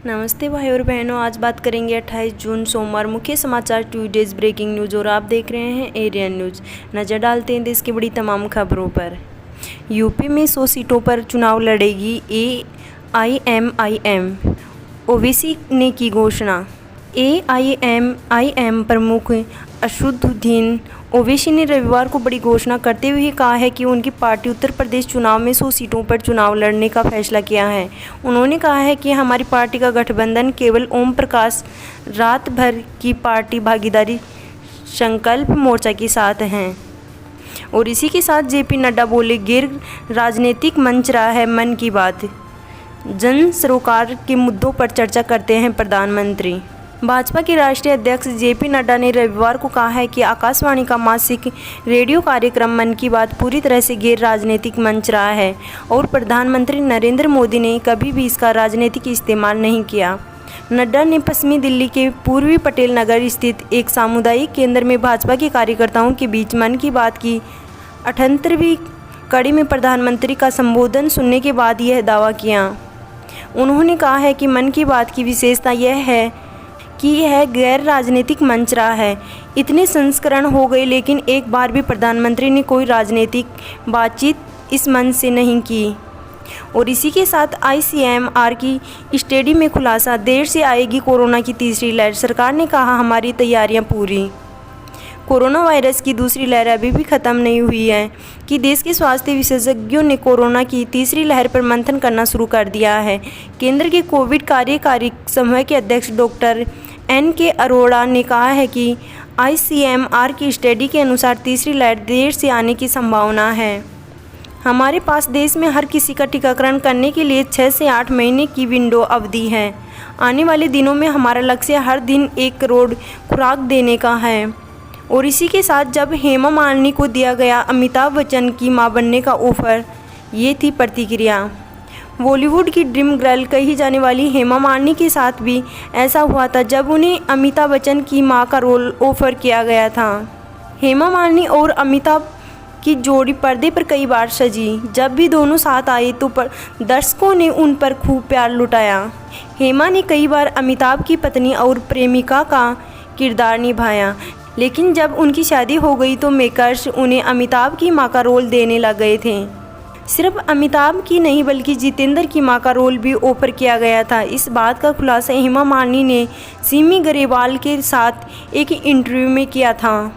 नमस्ते भाई और बहनों, आज बात करेंगे 28 जून सोमवार मुख्य समाचार ट्यूडेज ब्रेकिंग न्यूज़ और आप देख रहे हैं एरियन न्यूज़। नज़र डालते हैं देश की बड़ी तमाम खबरों पर। यूपी में 100 सीटों पर चुनाव लड़ेगी AIMIM, ओवैसी ने की घोषणा। AIMIM प्रमुख असदुद्दीन ओवैसी ने रविवार को बड़ी घोषणा करते हुए कहा है कि उनकी पार्टी उत्तर प्रदेश चुनाव में 100 सीटों पर चुनाव लड़ने का फैसला किया है। उन्होंने कहा है कि हमारी पार्टी का गठबंधन केवल ओम प्रकाश रात भर की पार्टी भागीदारी संकल्प मोर्चा के साथ हैं। और इसी के साथ JP नड्डा बोले, गैर राजनीतिक मंच रहा है मन की बात, जन सरोकार के मुद्दों पर चर्चा करते हैं प्रधानमंत्री। भाजपा के राष्ट्रीय अध्यक्ष JP नड्डा ने रविवार को कहा है कि आकाशवाणी का मासिक रेडियो कार्यक्रम मन की बात पूरी तरह से गैर राजनीतिक मंच रहा है और प्रधानमंत्री नरेंद्र मोदी ने कभी भी इसका राजनीतिक इस्तेमाल नहीं किया। नड्डा ने पश्चिमी दिल्ली के पूर्वी पटेल नगर स्थित एक सामुदायिक केंद्र में भाजपा के कार्यकर्ताओं के बीच मन की बात की 78वीं कड़ी में प्रधानमंत्री का संबोधन सुनने के बाद यह दावा किया। उन्होंने कहा है कि मन की बात की विशेषता यह है कि यह गैर राजनीतिक मंच रहा है। इतने संस्करण हो गए लेकिन एक बार भी प्रधानमंत्री ने कोई राजनीतिक बातचीत इस मंच से नहीं की। और इसी के साथ ICMR की स्टडी में खुलासा, देर से आएगी कोरोना की तीसरी लहर, सरकार ने कहा हमारी तैयारियां पूरी। कोरोना वायरस की दूसरी लहर अभी भी ख़त्म नहीं हुई है कि देश के स्वास्थ्य विशेषज्ञों ने कोरोना की तीसरी लहर पर मंथन करना शुरू कर दिया है। केंद्र के कोविड कार्यकारी समूह के अध्यक्ष डॉक्टर NK अरोड़ा ने कहा है कि ICMR की स्टडी के अनुसार तीसरी लहर देर से आने की संभावना है। हमारे पास देश में हर किसी का टीकाकरण करने के लिए 6 से 8 महीने की विंडो अवधि है। आने वाले दिनों में हमारा लक्ष्य हर दिन 1 करोड़ खुराक देने का है। और इसी के साथ जब हेमा मालिनी को दिया गया अमिताभ बच्चन की मां बनने का ऑफर, ये थी प्रतिक्रिया। बॉलीवुड की ड्रीम गर्ल कही जाने वाली हेमा मालिनी के साथ भी ऐसा हुआ था जब उन्हें अमिताभ बच्चन की मां का रोल ऑफर किया गया था। हेमा मालिनी और अमिताभ की जोड़ी पर्दे पर कई बार सजी। जब भी दोनों साथ आए तो दर्शकों ने उन पर खूब प्यार लुटाया। हेमा ने कई बार अमिताभ की पत्नी और प्रेमिका का किरदार निभाया, लेकिन जब उनकी शादी हो गई तो मेकर्स उन्हें अमिताभ की मां का रोल देने लग गए थे। सिर्फ अमिताभ की नहीं बल्कि जितेंद्र की मां का रोल भी ऑफर किया गया था। इस बात का खुलासा हेमा मालिनी ने सिमी ग्रेवाल के साथ एक इंटरव्यू में किया था।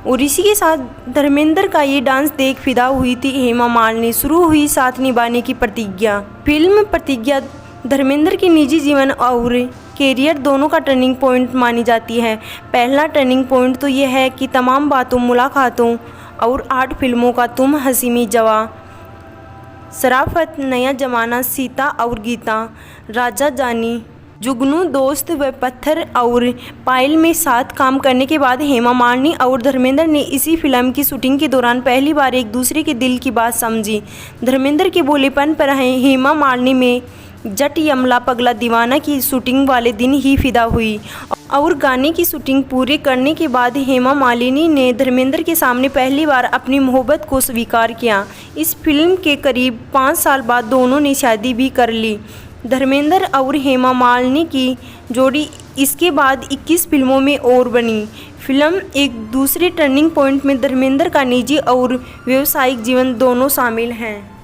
और इसी के साथ धर्मेंद्र का ये डांस देख फिदा हुई थी हेमा मालिनी। शुरू हुई साथ निभाने की प्रतिज्ञा। फिल्म प्रतिज्ञा धर्मेंद्र के निजी जीवन और कैरियर दोनों का टर्निंग पॉइंट मानी जाती है। पहला टर्निंग पॉइंट तो यह है कि तमाम बातों, मुलाकातों और 8 फिल्मों का तुम हसी में जवा, शराफत, नया जमाना, सीता और गीता, राजा जानी, जुगनू, दोस्त व पत्थर और पायल में साथ काम करने के बाद हेमा मालिनी और धर्मेंद्र ने इसी फिल्म की शूटिंग के दौरान पहली बार एक दूसरे के दिल की बात समझी। धर्मेंद्र के बोलेपन पर हेमा मालिनी में जट यमला पगला दीवाना की शूटिंग वाले दिन ही फिदा हुई और गाने की शूटिंग पूरे करने के बाद हेमा मालिनी ने धर्मेंद्र के सामने पहली बार अपनी मोहब्बत को स्वीकार किया। इस फिल्म के करीब 5 साल बाद दोनों ने शादी भी कर ली। धर्मेंद्र और हेमा मालिनी की जोड़ी इसके बाद 21 फिल्मों में और बनी। फिल्म एक दूसरे टर्निंग पॉइंट में धर्मेंद्र का निजी और व्यावसायिक जीवन दोनों शामिल हैं।